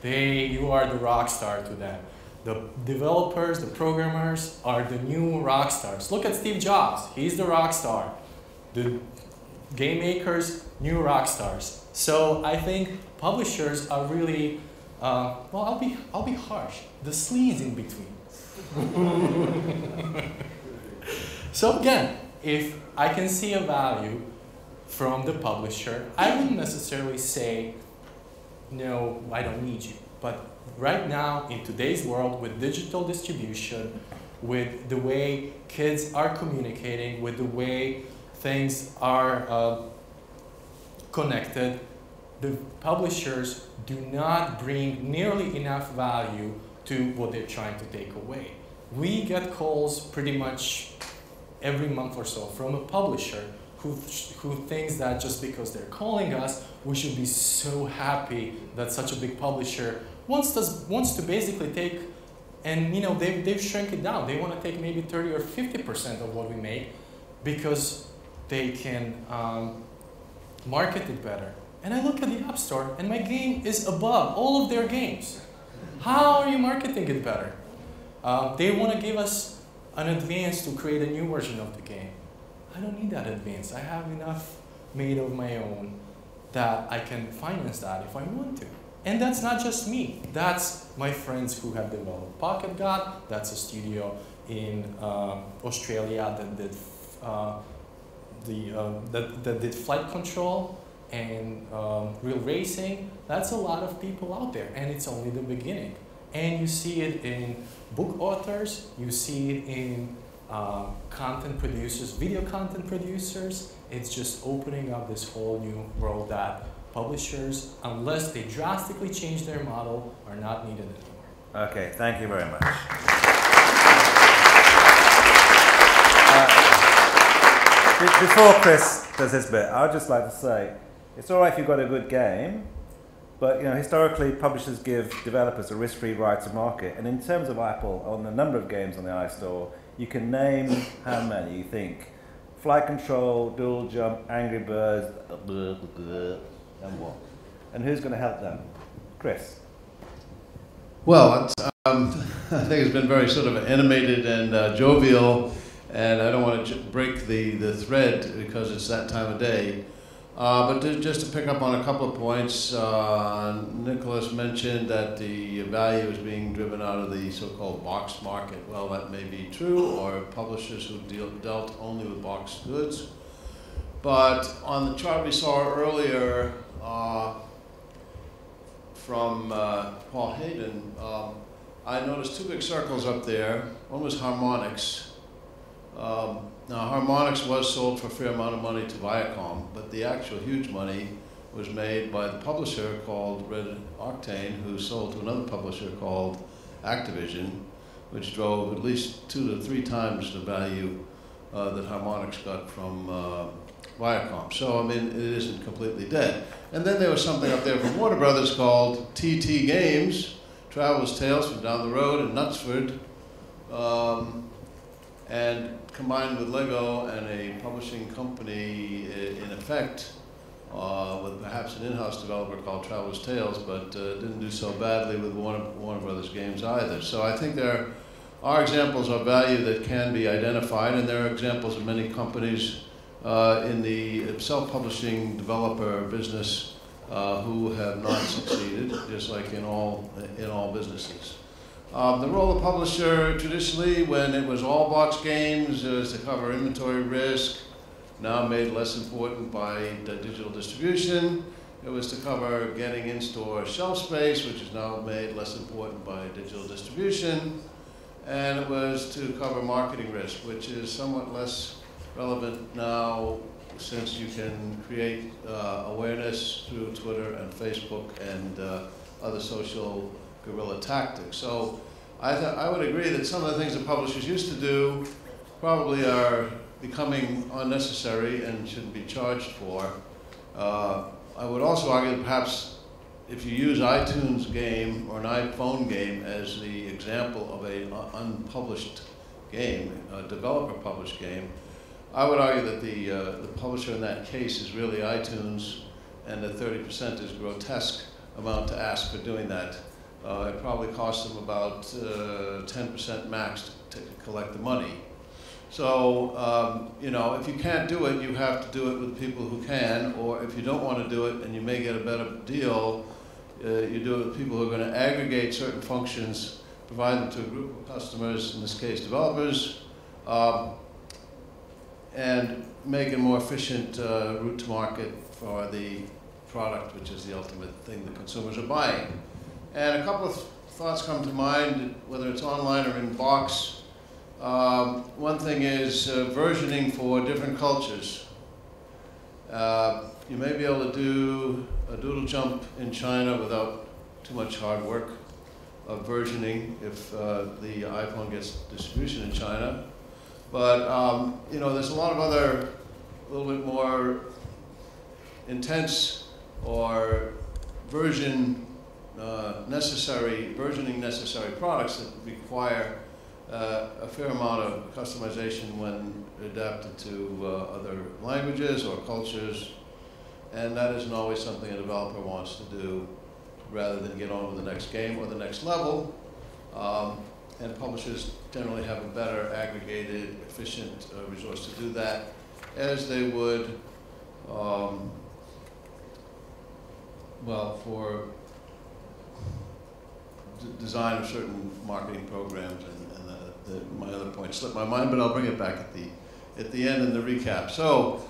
You are the rock star to them. The developers, the programmers are the new rock stars. Look at Steve Jobs. He's the rock star. The game makers, new rock stars. So I think publishers are really, well, I'll be harsh. The sleaze in between. So again, if I can see a value from the publisher, I wouldn't necessarily say, no, I don't need you. But right now, in today's world, with digital distribution, with the way kids are communicating, with the way things are connected, the publishers do not bring nearly enough value to what they're trying to take away. We get calls pretty much every month or so from a publisher who thinks that just because they're calling us, we should be so happy that such a big publisher wants to basically take, and you know, they've shrunk it down. They want to take maybe 30 or 50% of what we make because they can market it better. And I look at the App Store and my game is above all of their games. How are you marketing it better? They want to give us an advance to create a new version of the game. I don't need that advance. I have enough made of my own that I can finance that if I want to. And that's not just me. That's my friends who have developed Pocket God. That's a studio in Australia that did flight control and real racing. That's a lot of people out there, and it's only the beginning. And you see it in book authors, you see it in content producers, video content producers. It's just opening up this whole new world that publishers, unless they drastically change their model, are not needed anymore. Okay, thank you very much. Before Chris does his bit, I would just like to say, it's all right if you've got a good game, but you know, historically publishers give developers a risk-free right to market. And in terms of Apple, on the number of games on the iStore, you can name how many you think. Flight Control, Dual Jump, Angry Birds, and what? And who's going to help them? Chris? Well, I think it's been very sort of animated and jovial, and I don't want to break the thread because it's that time of day. But just to pick up on a couple of points, Nicholas mentioned that the value is being driven out of the so-called box market. Well, that may be true, or publishers who dealt only with boxed goods. But on the chart we saw earlier from Paul Hayden, I noticed two big circles up there. One was harmonics. Now, harmonics was sold for a fair amount of money to Viacom, but the actual huge money was made by the publisher called Red Octane, who sold to another publisher called Activision, which drove at least 2 to 3 times the value that harmonics got from Viacom. So, I mean, it isn't completely dead. And then there was something up there from Warner Brothers called TT Games, Traveller's Tales from down the road in Knutsford, and combined with Lego and a publishing company in effect, with perhaps an in-house developer called Traveller's Tales, but didn't do so badly with Warner Brothers games either. So I think there are examples of value that can be identified, and there are examples of many companies in the self-publishing developer business who have not succeeded, just like in all businesses. The role of publisher traditionally, when it was all box games, was to cover inventory risk, now made less important by the digital distribution. It was to cover getting in-store shelf space, which is now made less important by digital distribution. And it was to cover marketing risk, which is somewhat less relevant now since you can create awareness through Twitter and Facebook and other social guerrilla tactics. So I would agree that some of the things that publishers used to do probably are becoming unnecessary and shouldn't be charged for. I would also argue that perhaps if you use iTunes game or an iPhone game as the example of an unpublished game, a developer-published game, I would argue that the publisher in that case is really iTunes, and the 30% is grotesque amount to ask for doing that. It probably costs them about 10% max to collect the money. So, you know, if you can't do it, you have to do it with people who can, or if you don't want to do it and you may get a better deal, you do it with people who are going to aggregate certain functions, provide them to a group of customers, in this case developers, and make a more efficient route to market for the product, which is the ultimate thing the consumers are buying. And a couple of thoughts come to mind, whether it's online or in box. One thing is versioning for different cultures. You may be able to do a doodle jump in China without too much hard work of versioning if the iPhone gets distribution in China. But you know, there's a lot of other, a little bit more intense or versioning necessary products that require a fair amount of customization when adapted to other languages or cultures, and that isn't always something a developer wants to do, rather than get on with the next game or the next level. And publishers generally have a better aggregated, efficient resource to do that, as they would, well, for design of certain marketing programs, and my other point slipped my mind, but I'll bring it back at the end in the recap. So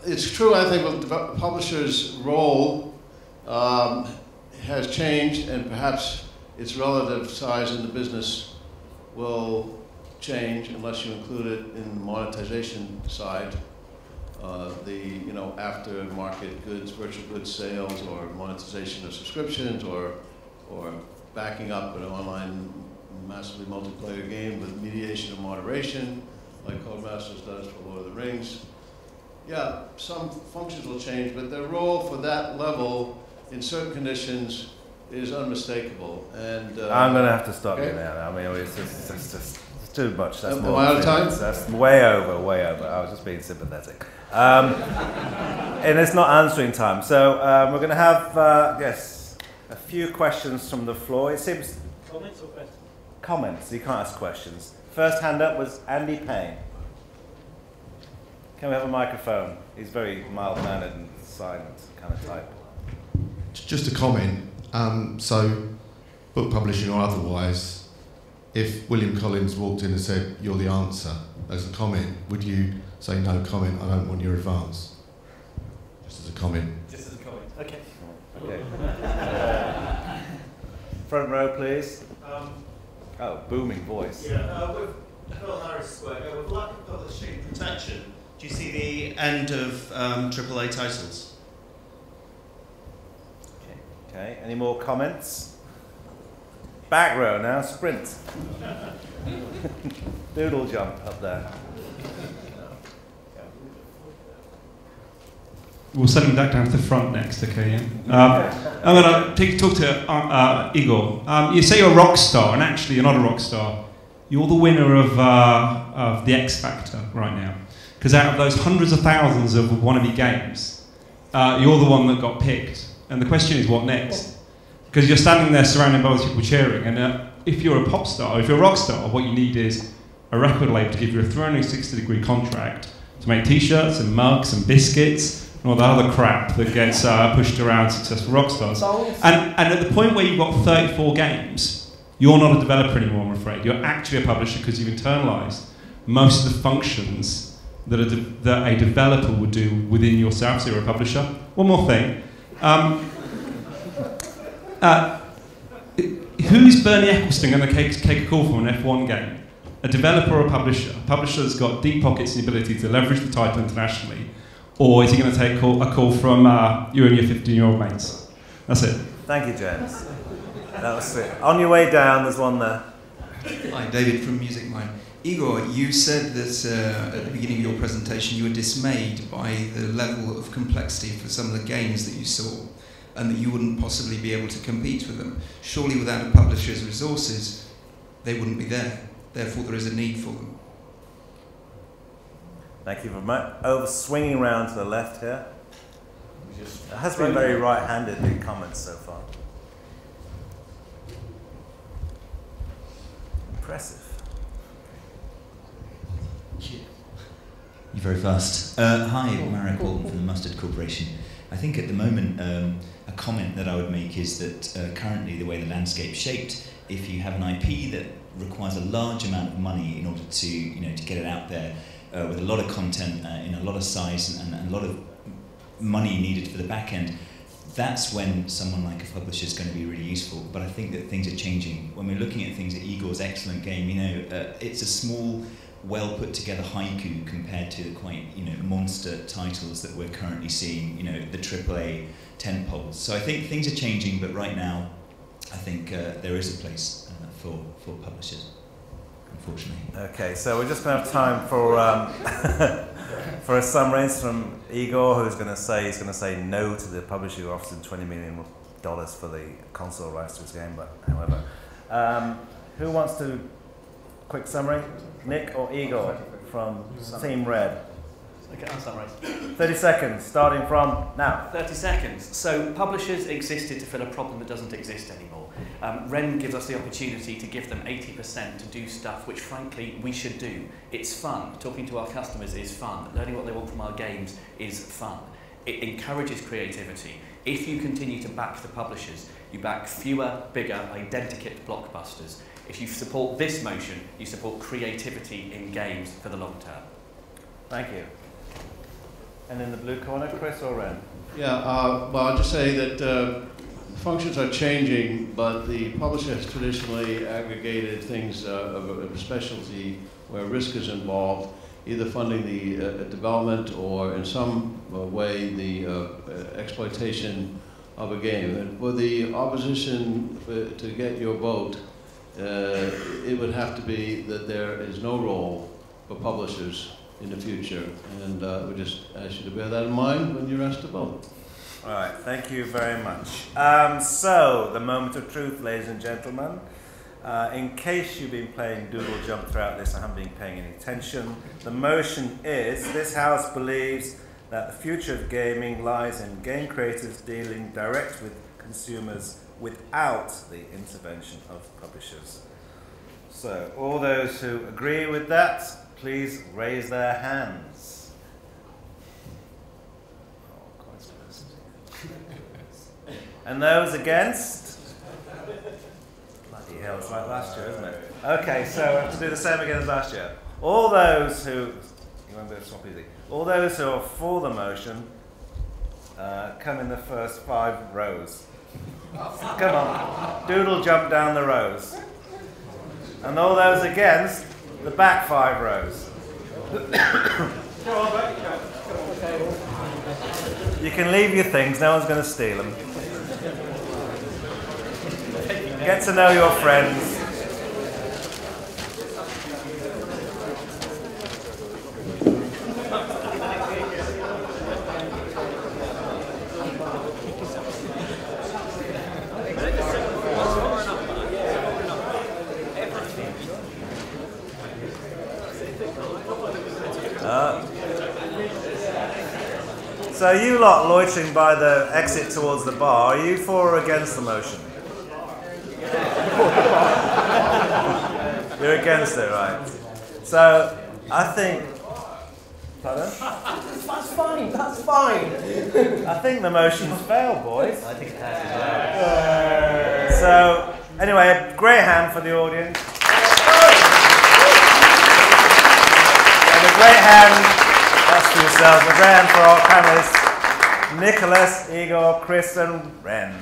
it's true, I think, the publisher's role has changed, and perhaps its relative size in the business will change unless you include it in the monetization side, you know, after-market goods, virtual goods sales, or monetization of subscriptions, or backing up an online massively multiplayer game with mediation and moderation, like Codemasters does for Lord of the Rings. Yeah, some functions will change, but their role for that level in certain conditions is unmistakable. And I'm going to have to stop you now. I mean, it's just too much. That's am I out of time? That's way over, way over. I was just being sympathetic. And it's not answering time. So we're going to have, yes, a few questions from the floor. It seems... Comments or questions? Comments. You can't ask questions. First hand up was Andy Payne. Can we have a microphone? He's very mild-mannered and silent kind of type. Just a comment. So, book publishing or otherwise, if William Collins walked in and said, "You're the answer," as a comment, would you say, "No comment, I don't want your advance"? Just as a comment. Just as a comment. Okay. Okay. Front row, please. Oh, booming voice. Yeah, with Phil Harris' work, with lack of publishing protection, do you see the end of AAA titles? Okay, any more comments? Back row now, sprint. Doodle jump up there. We'll send him back down to the front next, okay? Yeah? I'm going to talk to Igor. You say you're a rock star, and actually you're not a rock star. You're the winner of the X Factor right now. Because out of those hundreds of thousands of wannabe games, you're the one that got picked. And the question is, what next? Because you're standing there surrounded by all these people cheering, and if you're a pop star, if you're a rock star, what you need is a record label to give you a 360-degree contract to make t-shirts and mugs and biscuits and all that other crap that gets pushed around successful rock stars. And at the point where you've got 34 games, you're not a developer anymore, I'm afraid. You're actually a publisher because you've internalized most of the functions that a developer would do within yourself, so you're a publisher. One more thing. Who's Bernie Ecclestone going to take a call from an F1 game? A developer or a publisher? A publisher that's got deep pockets and the ability to leverage the title internationally, or is he going to take a call from you and your 15-year-old mates? That's it. Thank you, James. That was it. On your way down, there's one there. Hi, David from Music Mind. Igor, you said that at the beginning of your presentation you were dismayed by the level of complexity for some of the games that you saw, and that you wouldn't possibly be able to compete with them. Surely without a publisher's resources, they wouldn't be there. Therefore, there is a need for them. Thank you very much. Over swinging round to the left here. It has been very right-handed, the comments so far. Impressive. You're very fast. Hi, Marek Walton from the Mustard Corporation. I think at the moment, a comment that I would make is that currently the way the landscape's shaped, if you have an IP that requires a large amount of money in order to, to get it out there with a lot of content in a lot of size and a lot of money needed for the back end, that's when someone like a publisher is going to be really useful. But I think that things are changing. When we're looking at things at Igor's excellent game, it's a small, well put together haiku compared to the quite monster titles that we're currently seeing, the AAA tentpoles. So I think things are changing, but right now I think there is a place for publishers, unfortunately. Okay, so we're just going to have time for for a summaries from Igor, who's going to say no to the publisher who offers him $20 million for the console rights to his game. But however, who wants to quick summary? Nick or Igor from Team Red? Okay, I'll summarise. 30 seconds, starting from now. 30 seconds. So publishers existed to fill a problem that doesn't exist anymore. Ren gives us the opportunity to give them 80% to do stuff which frankly we should do. It's fun. Talking to our customers is fun. Learning what they want from our games is fun. It encourages creativity. If you continue to back the publishers, you back fewer, bigger, identikit blockbusters. If you support this motion, you support creativity in games for the long term. Thank you. And in the blue corner, Chris or Ren? Yeah, well, I'll just say that functions are changing, but the publisher has traditionally aggregated things of a specialty where risk is involved, either funding the development or in some way the exploitation of a game. And for the opposition to get your vote, it would have to be that there is no role for publishers in the future, and we just ask you to bear that in mind when you're asked to vote. All right, thank you very much. So, the moment of truth, ladies and gentlemen. In case you've been playing Doodle Jump throughout this, I haven't been paying any attention. The motion is, this House believes that the future of gaming lies in game creators dealing direct with consumers without the intervention of publishers. So, all those who agree with that, please raise their hands. And those against? Bloody hell, it's like last year, isn't it? Okay, so we have to do the same again as last year. All those who, you won't be able to swap easy. All those who are for the motion, come in the first 5 rows. Come on, doodle jump down the rows. And all those against, the back 5 rows. You can leave your things, no one's going to steal them. Get to know your friends. So you lot loitering by the exit towards the bar, are you for or against the motion? You're against it, right? So I think... Pardon? That's fine, that's fine. I think the motion's failed, boys. I think it has as So, well. anyway, a great hand for the audience. And a great hand... That's for yourselves. A great hand for our panelists, Nicholas, Igor, Chris and Ren.